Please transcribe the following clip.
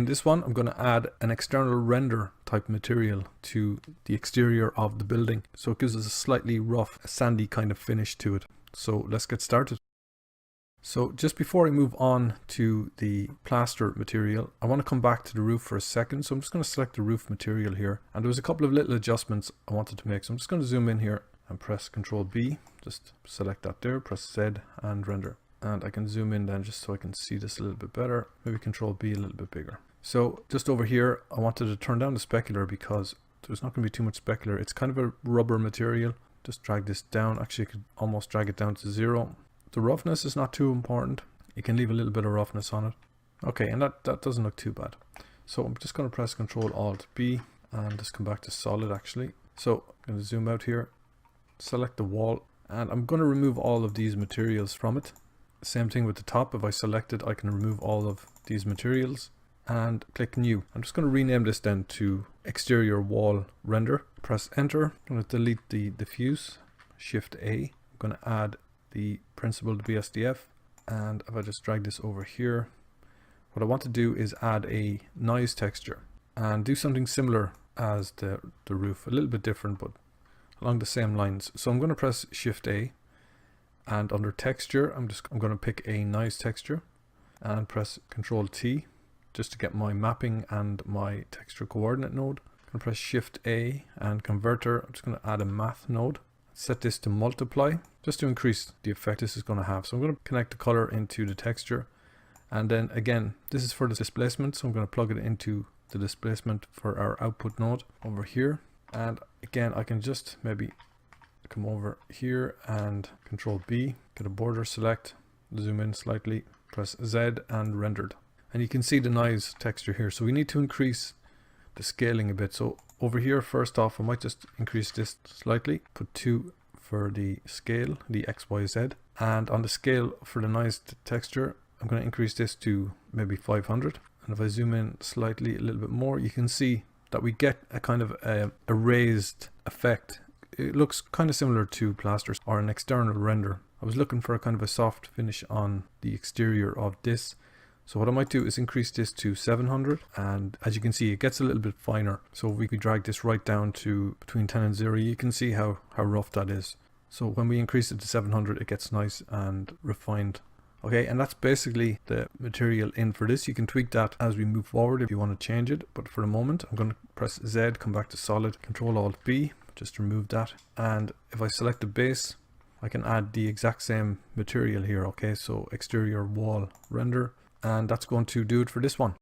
this one, I'm going to add an external render type material to the exterior of the building. So it gives us a slightly rough, sandy kind of finish to it. So let's get started. So just before I move on to the plaster material, I want to come back to the roof for a second. So I'm just going to select the roof material here. And there was a couple of little adjustments I wanted to make. So I'm just going to zoom in here and press Ctrl B. Just select that there, press Z and render. And I can zoom in then just so I can see this a little bit better. Maybe Ctrl B a little bit bigger. So just over here, I wanted to turn down the specular because there's not going to be too much specular. It's kind of a rubber material. Just drag this down. Actually, I could almost drag it down to 0. The roughness is not too important. You can leave a little bit of roughness on it. Okay, and that doesn't look too bad. So I'm just going to press Ctrl Alt B and just come back to solid actually. So I'm going to zoom out here, select the wall, and I'm going to remove all of these materials from it. Same thing with the top. If I select it, I can remove all of these materials and click new. I'm just going to rename this then to exterior wall render. Press enter. I'm going to delete the diffuse, Shift A. I'm going to add the principled BSDF, and if I just drag this over here, what I want to do is add a noise texture and do something similar as the roof, a little bit different but along the same lines. So I'm going to press Shift A, and under texture I'm going to pick a noise texture and press Ctrl T just to get my mapping and my texture coordinate node. I'm going to press Shift A and converter. I'm just going to add a math node. Set this to multiply just to increase the effect this is going to have. So I'm going to connect the color into the texture, and then again this is for the displacement, so I'm going to plug it into the displacement for our output node over here. And again I can just maybe come over here and Ctrl B, get a border select, zoom in slightly, press Z and rendered, and you can see the noise texture here. So we need to increase the scaling a bit. So over here, first off, I might just increase this slightly, put 2 for the scale, the XYZ, and on the scale for the noise texture, I'm going to increase this to maybe 500. And if I zoom in slightly a little bit more, you can see that we get a kind of a raised effect. It looks kind of similar to plasters or an external render. I was looking for a kind of a soft finish on the exterior of this. So what I might do is increase this to 700, and as you can see it gets a little bit finer. So if we could drag this right down to between 10 and 0, you can see how rough that is. So when we increase it to 700 it gets nice and refined. Okay, and that's basically the material in for this. You can tweak that as we move forward if you want to change it, but for the moment I'm going to press Z, come back to solid, Ctrl Alt B, just remove that. And if I select the base, I can add the exact same material here. Okay, so exterior wall render. And that's going to do it for this one.